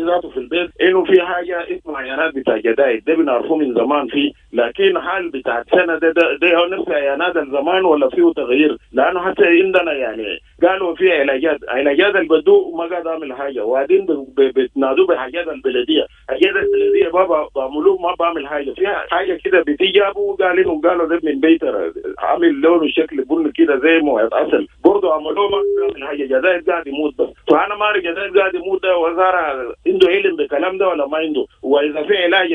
ذاته في البيت انه في حاجه اسمها عيانات بتاع جدايد ده بنعرفه من زمان فيه، لكن حال بتاع السنه ده هو نفس عيانات الزمان ولا فيه تغيير؟ لانه حتى عندنا يعني قالوا في علاجات البدو ما قاعد اعمل حاجه، وبعدين بتنادوا بحاجات البلديه، حاجات البلديه ما بعملوه، ما بعمل حاجه فيها حاجه كده بتجابوا قالوا ده من بيت عامل لونه شكل بني كده زي مويه عسل، برضه عملوه ما بيعمل حاجه، جدايد قاعد يموت بس. فانا ما اعرف جدايد قاعد يموت ده وزاره عنده علم بالكلام ده ولا ما عنده، واذا في علاج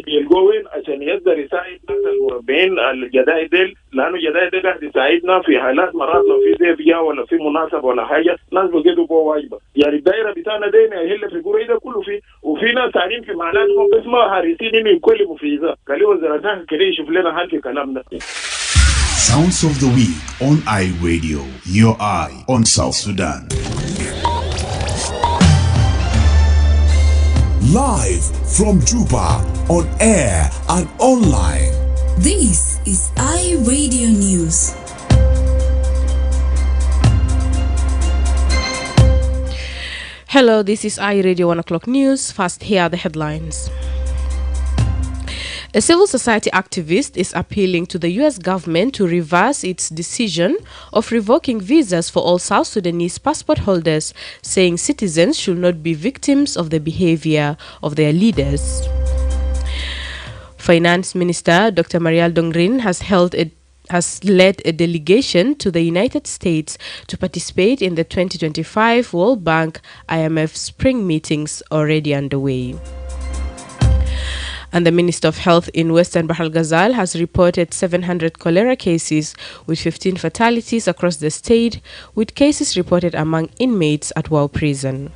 بيلقوه وين عشان يقدر يساعد الناس المربين الجدايد ديل، لانه الجدايد ده قاعد يساعدنا في حالات مرات لو في ضيف جاء ولا في مناسبه ولا حاجه ناس بيجدوا بو واجبه. يعني الدائره بتاعنا دينا يهل في قريه ده كله فيه، وفي ناس ثانيين في معناتهم بس ما حارسين انه يكلموا في ذا، قالوا وزاره كده يشوف لنا حل في الكلام ده. Sounds of the Week on iRadio, your eye on South Sudan. Live from Juba, on air and online. This is iRadio News. Hello, this is iRadio 1 o'clock news. First, here are the headlines. A civil society activist is appealing to the U.S. government to reverse its decision of revoking visas for all South Sudanese passport holders, saying citizens should not be victims of the behavior of their leaders. Finance Minister Dr. Marial Dongrin has led a delegation to the United States to participate in the 2025 World Bank IMF spring meetings already underway. And the Minister of Health in Western Bahr el Ghazal has reported 700 cholera cases with 15 fatalities across the state, with cases reported among inmates at Wow Prison.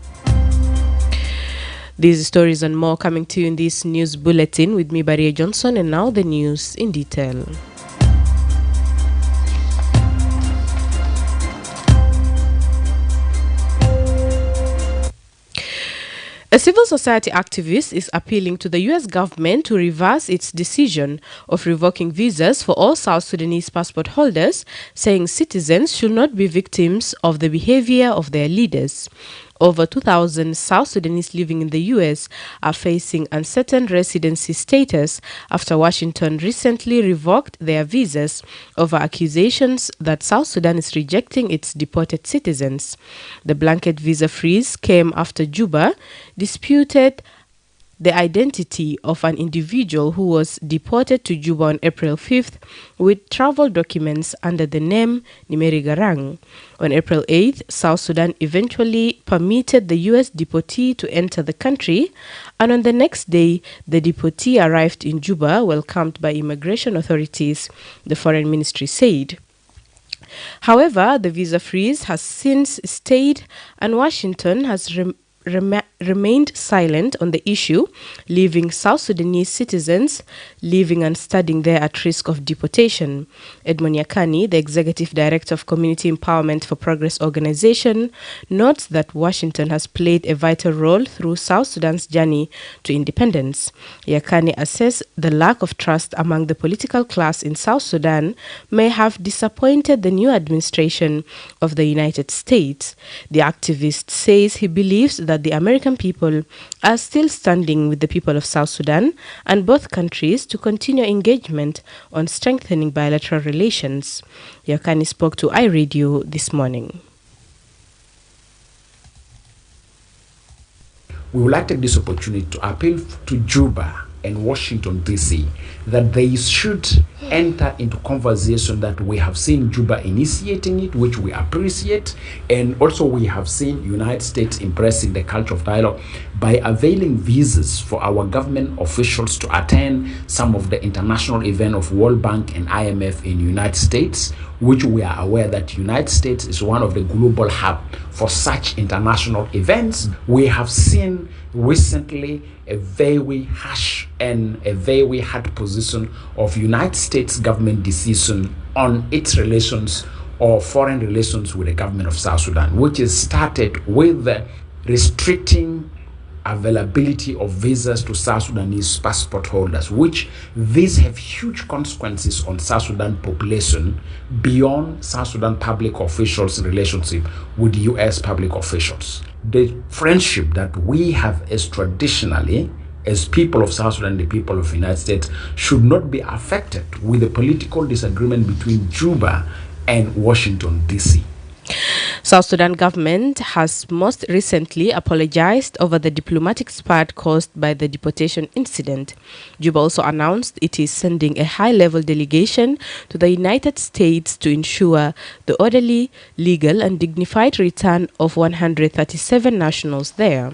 These stories and more coming to you in this news bulletin with me, Baria Johnson, and now the news in detail. A civil society activist is appealing to the U.S. government to reverse its decision of revoking visas for all South Sudanese passport holders, saying citizens should not be victims of the behavior of their leaders. Over 2,000 South Sudanese living in the U.S. are facing uncertain residency status after Washington recently revoked their visas over accusations that South Sudan is rejecting its deported citizens. The blanket visa freeze came after Juba disputed the identity of an individual who was deported to Juba on April 5th with travel documents under the name Nimeri Garang. On April 8th, South Sudan eventually permitted the U.S. deportee to enter the country, and on the next day, the deportee arrived in Juba, welcomed by immigration authorities, the Foreign Ministry said. However, the visa freeze has since stayed, and Washington has remained silent on the issue, leaving South Sudanese citizens living and studying there at risk of deportation. Edmond Yakani, the executive director of Community Empowerment for Progress organization, notes that Washington has played a vital role through South Sudan's journey to independence. Yakani assessed the lack of trust among the political class in South Sudan may have disappointed the new administration of the United States. The activist says he believes that the American people are still standing with the people of South Sudan and both countries to continue engagement on strengthening bilateral relations. Yakani spoke to iRadio this morning. We would like to take this opportunity to appeal to Juba and Washington, D.C., that they should enter into conversation that we have seen Juba initiating it, which we appreciate, and also we have seen United States embracing the culture of dialogue by availing visas for our government officials to attend some of the international events of World Bank and IMF in United States, which we are aware that United States is one of the global hub for such international events. We have seen recently a very harsh and a very hard position of United States government decision on its relations or foreign relations with the government of South Sudan, which is started with restricting availability of visas to South Sudanese passport holders, which these have huge consequences on South Sudan population beyond South Sudan public officials' relationship with U.S. public officials. the friendship that we have as traditionally as people of South Sudan, the people of the United States, should not be affected with the political disagreement between Juba and Washington, D.C. South Sudan government has most recently apologized over the diplomatic spat caused by the deportation incident. Juba also announced it is sending a high-level delegation to the United States to ensure the orderly, legal and dignified return of 137 nationals there.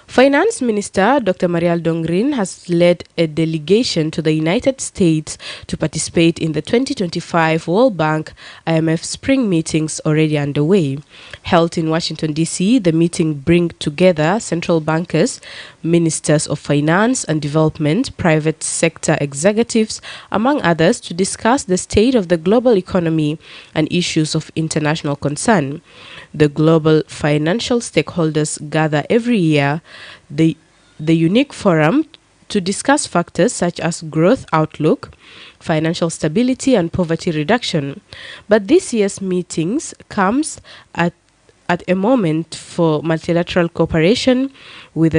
Finance Minister Dr. Marial Dongrin has led a delegation to the United States to participate in the 2025 World Bank IMF spring meetings already underway. Held in Washington, D.C., the meeting brings together central bankers, ministers of finance and development, private sector executives, among others, to discuss the state of the global economy and issues of international concern. The global financial stakeholders gather every year the unique forum to discuss factors such as growth outlook, financial stability and poverty reduction. But this year's meetings comes at a moment for multilateral cooperation with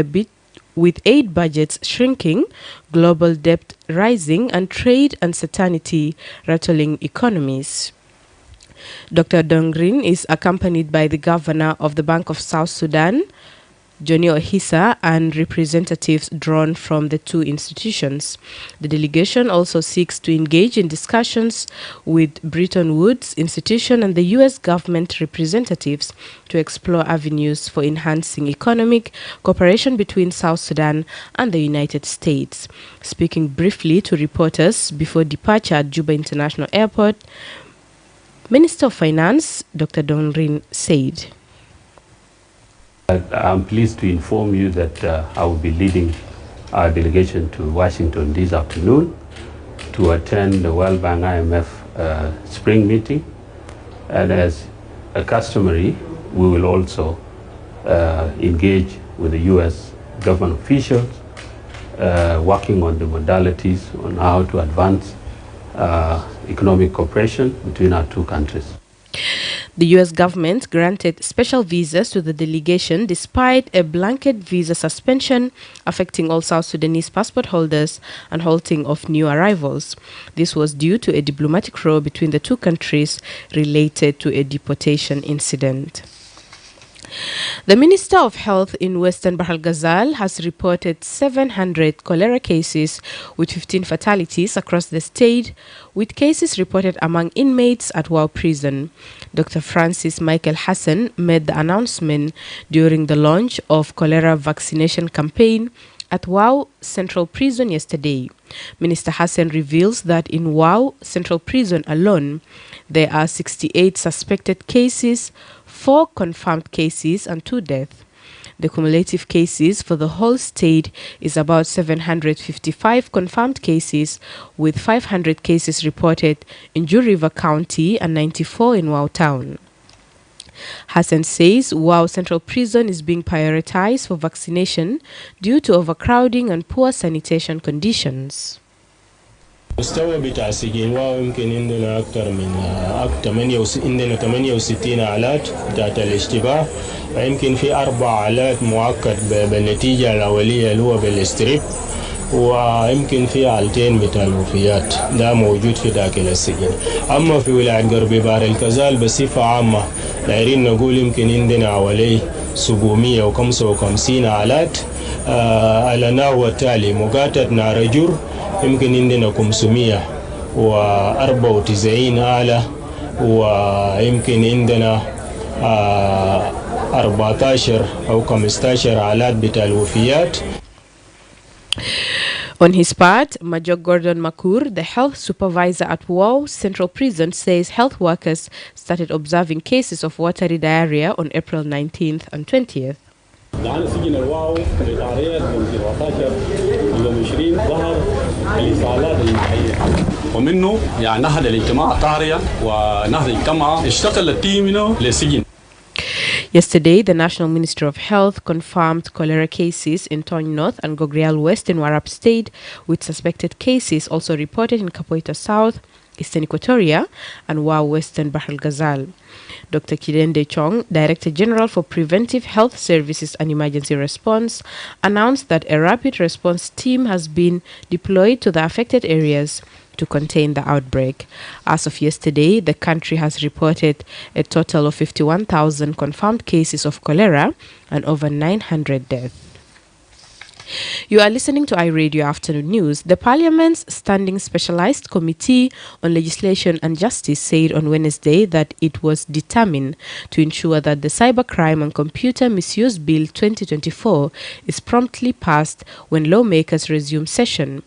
aid budgets shrinking, global debt rising and trade uncertainty rattling economies. Dr. Dongrin is accompanied by the governor of the Bank of South Sudan, Johnny Ohisa, and representatives drawn from the two institutions. The delegation also seeks to engage in discussions with Bretton Woods Institution and the U.S. government representatives to explore avenues for enhancing economic cooperation between South Sudan and the United States. Speaking briefly to reporters before departure at Juba International Airport, Minister of Finance Dr. Dongrin said, I'm pleased to inform you that I will be leading our delegation to Washington this afternoon to attend the World Bank IMF spring meeting. And as customary, we will also engage with the U.S. government officials, working on the modalities on how to advance economic cooperation between our two countries. The U.S. government granted special visas to the delegation despite a blanket visa suspension affecting all South Sudanese passport holders and halting of new arrivals. This was due to a diplomatic row between the two countries related to a deportation incident. The Minister of Health in Western Bahr el Ghazal has reported 700 cholera cases with 15 fatalities across the state, with cases reported among inmates at Wow Prison. Dr. Francis Michael Hassan made the announcement during the launch of cholera vaccination campaign at Wow Central Prison yesterday. Minister Hassan reveals that in Wow Central Prison alone, there are 68 suspected cases, 4 confirmed cases and 2 deaths. The cumulative cases for the whole state is about 755 confirmed cases, with 500 cases reported in Ju River County and 94 in Wow Town. Hassan says Wow Central Prison is being prioritized for vaccination due to overcrowding and poor sanitation conditions. المستوى بتاع سجين واو يمكن عندنا أكثر من عندنا 68 آلات بتاعت الاشتباه، ويمكن في 4 آلات مؤكد بالنتيجة الأولية اللي هو بالاستريب، ويمكن في آلتين بتاع الوفيات ده موجود في داخل السجن. أما في ولاية غربي بحر الغزال بصفة عامة دايرين نقول يمكن عندنا حوالي 755 آلات. على النحو التالي مقاطعة نارجور يمكن عندنا 594 آلة، ويمكن عندنا 14 أو 15 آلات بتاع الوفيات. On his part, Major Gordon Makur, the health supervisor at Wow Central Prison, says health workers started observing cases of watery diarrhea on April 19th and 20th. دعنا سجن الواو للعريات من 14 يوم 20 ظهر الإصابات المحية، ومنه يعني نهض الاجتماع طاريا ونهض الاجتماع اشتغل التيم للسجن. Yesterday, the National Ministry of Health confirmed cholera cases in Tony North and Gogrial West in Warrap State, with suspected cases also reported in Capoeira South, Eastern Equatoria, and WA Western Bahr el Ghazal. Dr. Kirende Chong, Director General for Preventive Health Services and Emergency Response, announced that a rapid response team has been deployed to the affected areas to contain the outbreak. As of yesterday, the country has reported a total of 51,000 confirmed cases of cholera and over 900 deaths. You are listening to iRadio Afternoon News. The Parliament's Standing Specialized Committee on Legislation and Justice said on Wednesday that it was determined to ensure that the Cybercrime and Computer Misuse Bill 2024 is promptly passed when lawmakers resume session.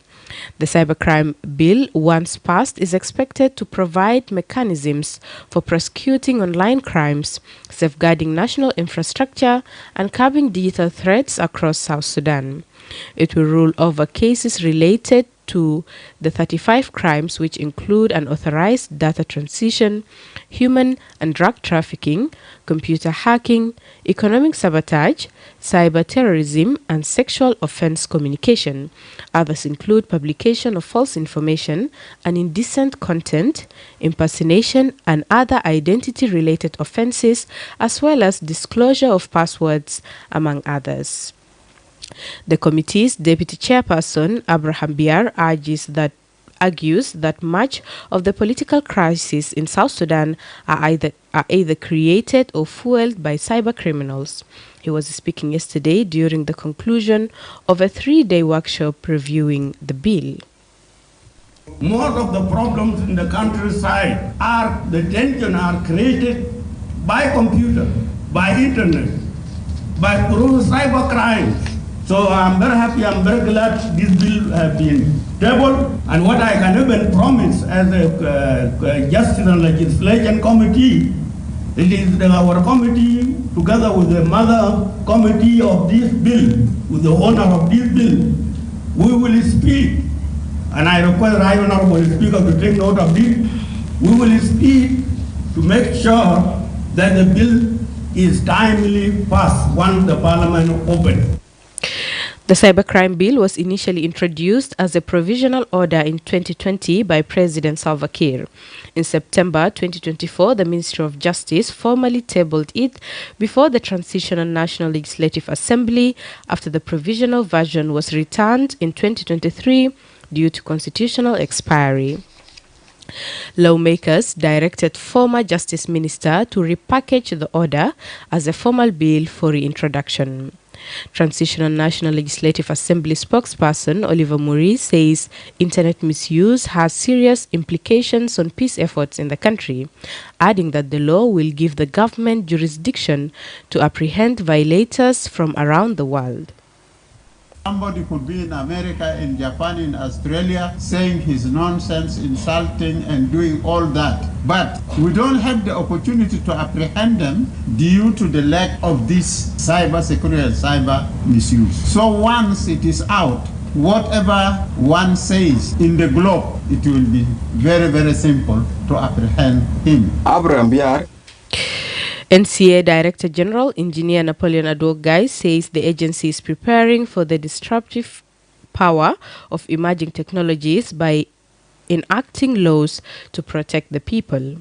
The Cybercrime Bill, once passed, is expected to provide mechanisms for prosecuting online crimes, safeguarding national infrastructure, and curbing digital threats across South Sudan. It will rule over cases related to the 35 crimes, which include unauthorized data transition, human and drug trafficking, computer hacking, economic sabotage, cyber terrorism, and sexual offense communication. Others include publication of false information and indecent content, impersonation, and other identity-related offenses, as well as disclosure of passwords, among others. The committee's deputy chairperson, Abraham Biar, argues that much of the political crisis in South Sudan are either created or fueled by cyber criminals. He was speaking yesterday during the conclusion of a 3-day workshop reviewing the bill. Most of the problems in the countryside the tension are created by computer, by internet, by through cyber crimes. So I'm very happy, I'm very glad this bill has been tabled. And what I can even promise as a Justice and Legislation Committee, it is our committee, together with the mother committee of this bill, with the owner of this bill, we will speak. And I request the Honorable Speaker to take note of this. We will speak to make sure that the bill is timely passed once the Parliament opens. The Cybercrime Bill was initially introduced as a provisional order in 2020 by President Salva Kiir. In September 2024, the Ministry of Justice formally tabled it before the Transitional National Legislative Assembly after the provisional version was returned in 2023 due to constitutional expiry. Lawmakers directed former Justice Minister to repackage the order as a formal bill for reintroduction. Transitional National Legislative Assembly spokesperson Oliver Muri says internet misuse has serious implications on peace efforts in the country, adding that the law will give the government jurisdiction to apprehend violators from around the world. Somebody could be in America, in Japan, in Australia, saying his nonsense, insulting and doing all that. But we don't have the opportunity to apprehend them due to the lack of this cyber security and cyber misuse. So once it is out, whatever one says in the globe, it will be very, very simple to apprehend him. Abraham Biar, NCA Director General Engineer Napoleon Adwogai says the agency is preparing for the disruptive power of emerging technologies by enacting laws to protect the people.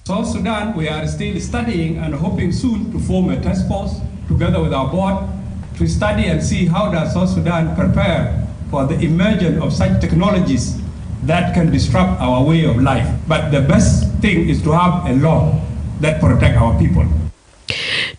South Sudan, we are still studying and hoping soon to form a task force together with our board to study and see how does South Sudan prepare for the emergence of such technologies that can disrupt our way of life. But the best thing is to have a law that protect our people.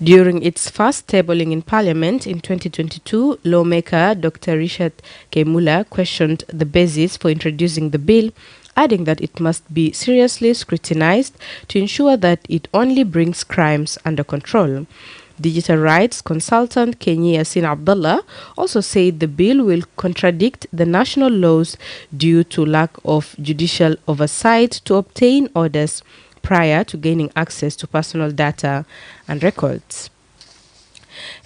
During its first tabling in Parliament in 2022, lawmaker Dr. Richard Kemula questioned the basis for introducing the bill, adding that it must be seriously scrutinized to ensure that it only brings crimes under control. Digital rights consultant Kenyi Yasin Abdullah also said the bill will contradict the national laws due to lack of judicial oversight to obtain orders prior to gaining access to personal data and records.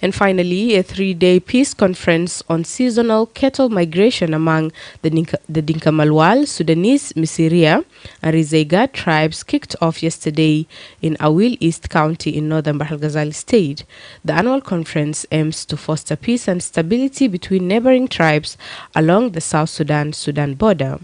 And finally, a 3-day peace conference on seasonal cattle migration among the Dinka Malwal, Sudanese, Misiria, and Rizega tribes kicked off yesterday in Awil East County in northern Bahr el Ghazal State. The annual conference aims to foster peace and stability between neighboring tribes along the South Sudan-Sudan border.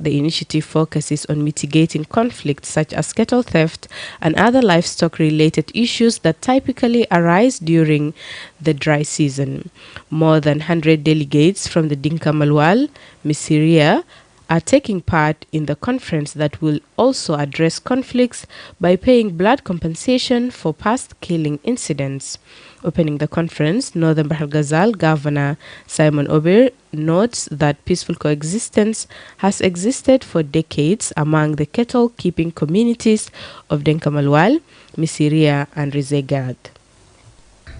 The initiative focuses on mitigating conflicts such as cattle theft and other livestock-related issues that typically arise during the dry season. More than 100 delegates from the Dinka Malwal, Misiria, are taking part in the conference that will also address conflicts by paying blood compensation for past killing incidents. Opening the conference, Northern Bahr Ghazal Governor Simon Ober notes that peaceful coexistence has existed for decades among the cattle-keeping communities of Dinka Malwal, Misiria, and Rizegad.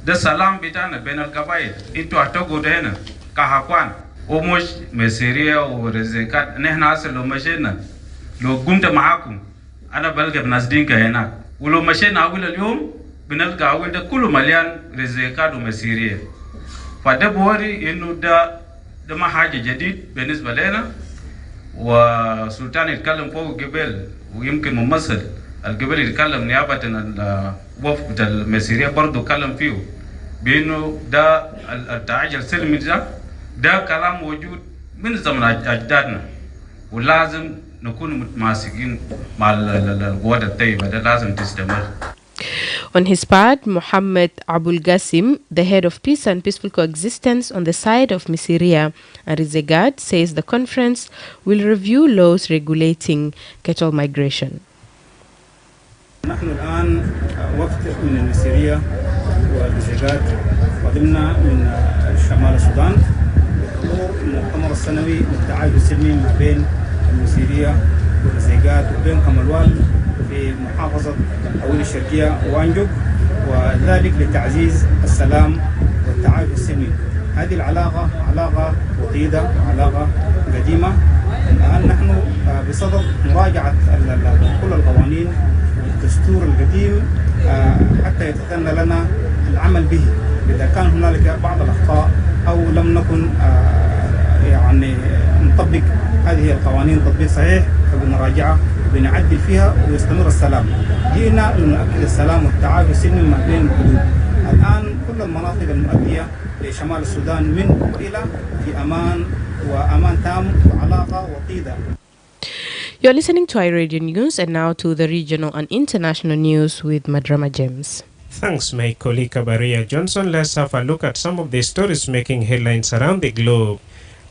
The salam bitana ben al-Gabaid into Atogo dena kahakwan omosh Misiria or Rizegat nehna aslo mashina lo gumta maakum ana balga bnasdinka hena ulo mashina awil al-yom بنلقى أول ده كله مليان رزقات ومسيرية فده بوري إنه ده ما حاجة جديد بالنسبة لنا وسلطان يتكلم فوق قبل ويمكن ممثل القبل يتكلم نيابة الوفد المسيرية برضو كلم فيه بإنه ده التعايش السلمي ده كلام موجود من زمن أجدادنا ولازم نكون متماسكين مع القوات الطيبة ده لازم تستمر. On his part, Mohammed Abul Qasim, the head of Peace and Peaceful Coexistence on the side of Misiria and Rizegad, says the conference will review laws regulating cattle migration. نحن الآن وفد من المسيرية والرزقات قدمنا من شمال السودان لحضور المؤتمر السنوي للتعايش السلمي ما بين المسيرية والرزقات وبين كمالوال في محافظة أول الشرقية وانجوك وذلك لتعزيز السلام والتعايش السلمي. هذه العلاقة علاقة وطيدة وعلاقة قديمة. الآن نحن بصدد مراجعة كل القوانين والدستور القديم حتى يتسنى لنا العمل به إذا كان هنالك بعض الأخطاء أو لم نكن يعني نطبق هذه القوانين تطبيق صحيح فبنراجعها بنعدل فيها ويستمر السلام. جئنا لنؤكد السلام والتعايش السلمي ما بين الحدود. الآن كل المناطق المؤدية لشمال السودان من وإلى في أمان وأمان تام وعلاقة وطيدة. You're listening to iRadio News, and now to the regional and international news with Madrama James. Thanks, my colleague Baria Johnson. Let's have a look at some of the stories making headlines around the globe.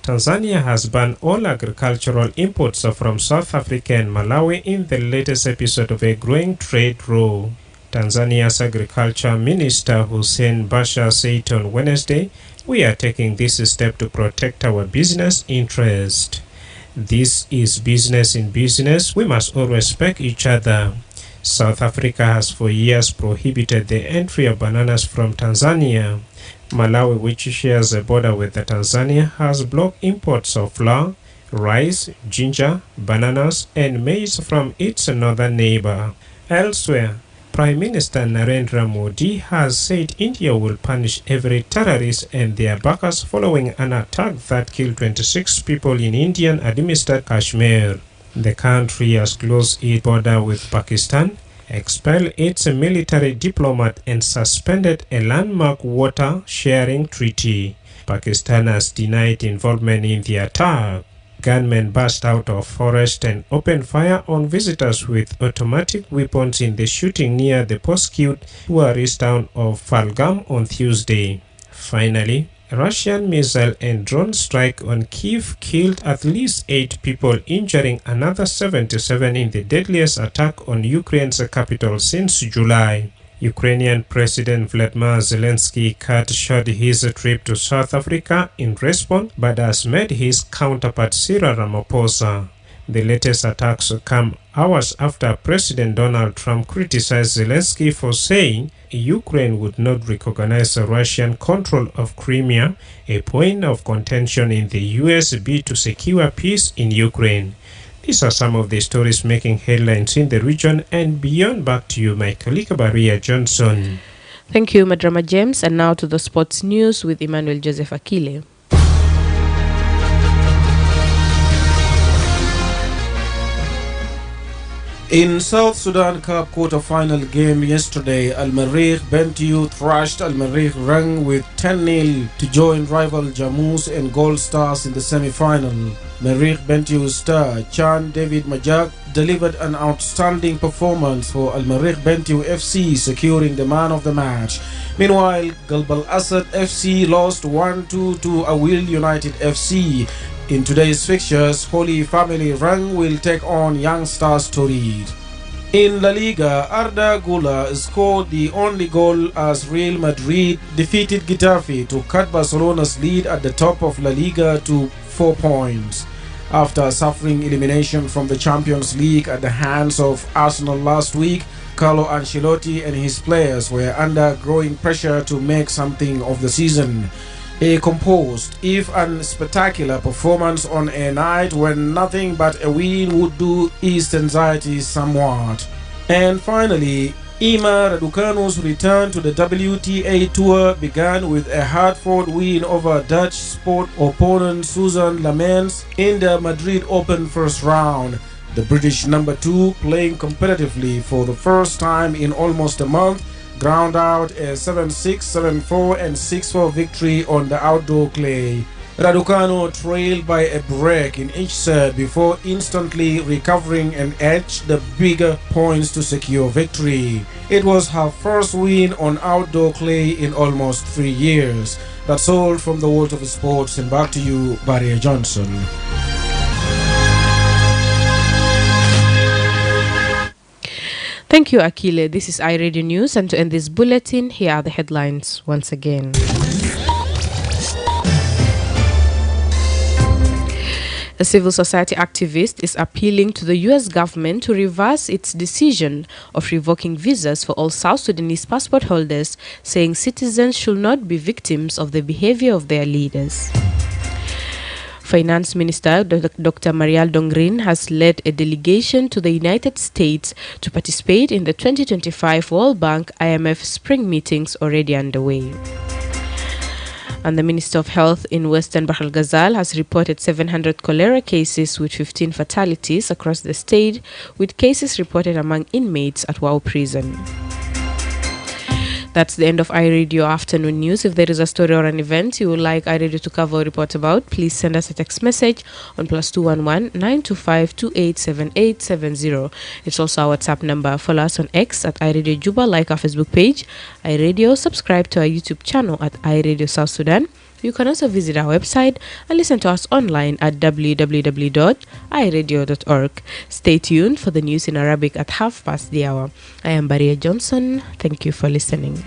Tanzania has banned all agricultural imports from South Africa and Malawi in the latest episode of a growing trade war. Tanzania's Agriculture Minister Hussein Basha said on Wednesday, "We are taking this step to protect our business interest. This is business in business. We must all respect each other." South Africa has for years prohibited the entry of bananas from Tanzania. Malawi, which shares a border with Tanzania, has blocked imports of flour, rice, ginger, bananas, and maize from its northern neighbor. Elsewhere, Prime Minister Narendra Modi has said India will punish every terrorist and their backers following an attack that killed 26 people in Indian-administered Kashmir. The country has closed its border with Pakistan, expelled its military diplomat, and suspended a landmark water-sharing treaty. Pakistan has denied involvement in the attack. Gunmen burst out of forest and opened fire on visitors with automatic weapons in the shooting near the post-cute tourist town of Falgam on Tuesday. Finally, a Russian missile and drone strike on Kyiv killed at least 8 people, injuring another 77 in the deadliest attack on Ukraine's capital since July. Ukrainian President Vladimir Zelensky cut short his trip to South Africa in response, but has met his counterpart Cyril Ramaphosa. The latest attacks come hours after President Donald Trump criticized Zelensky for saying Ukraine would not recognize Russian control of Crimea, a point of contention in the U.S. bid to secure peace in Ukraine. These are some of the stories making headlines in the region and beyond. Back to you, my colleague Baria Johnson. Thank you, Madrama James. And now to the sports news with Emmanuel Joseph Akile. In South Sudan Cup quarter-final game yesterday, Al-Marrikh Bentiu thrashed Al-Marrikh Rang with 10-0 to join rival Jammus and Gold Stars in the semi-final. Merrick Bentiu star Chan David Majak delivered an outstanding performance for Al Merrick Bentiu FC, securing the man of the match. Meanwhile, Galbal Asad FC lost 1-2 to Awil United FC. In today's fixtures, Holy Family Rang will take on Young Stars Torrid. In La Liga, Arda Güler scored the only goal as Real Madrid defeated Getafe to cut Barcelona's lead at the top of La Liga to 4 points. After suffering elimination from the Champions League at the hands of Arsenal last week, Carlo Ancelotti and his players were under growing pressure to make something of the season. A composed, if unspectacular performance on a night when nothing but a win would do ease anxiety somewhat. And finally, Ima Raducanu's return to the WTA Tour began with a hard-fought win over Dutch sport opponent Susan Lamens in the Madrid Open first round. The British number 2, playing competitively for the first time in almost a month, ground out a 7-6, 7-4 and 6-4 victory on the outdoor clay. Raducanu trailed by a break in each set before instantly recovering and edged the bigger points to secure victory. It was her first win on outdoor clay in almost 3 years. That's all from the world of sports, and back to you, Baria Johnson. Thank you, Akile. This is iRadio News, and to end this bulletin, here are the headlines once again. A civil society activist is appealing to the U.S. government to reverse its decision of revoking visas for all South Sudanese passport holders, saying citizens should not be victims of the behavior of their leaders. Finance Minister Dr. Marial Dongrin has led a delegation to the United States to participate in the 2025 World Bank IMF spring meetings already underway. And the Minister of Health in Western Bahr el Ghazal has reported 700 cholera cases with 15 fatalities across the state, with cases reported among inmates at Wau Prison. That's the end of iRadio Afternoon News. If there is a story or an event you would like iRadio to cover or report about, please send us a text message on +211 925 287870. It's also our WhatsApp number. Follow us on X at iRadio Juba, like our Facebook page, iRadio, subscribe to our YouTube channel at iRadio South Sudan. You can also visit our website and listen to us online at www.iradio.org. Stay tuned for the news in Arabic at 1:30. I am Baria Johnson. Thank you for listening.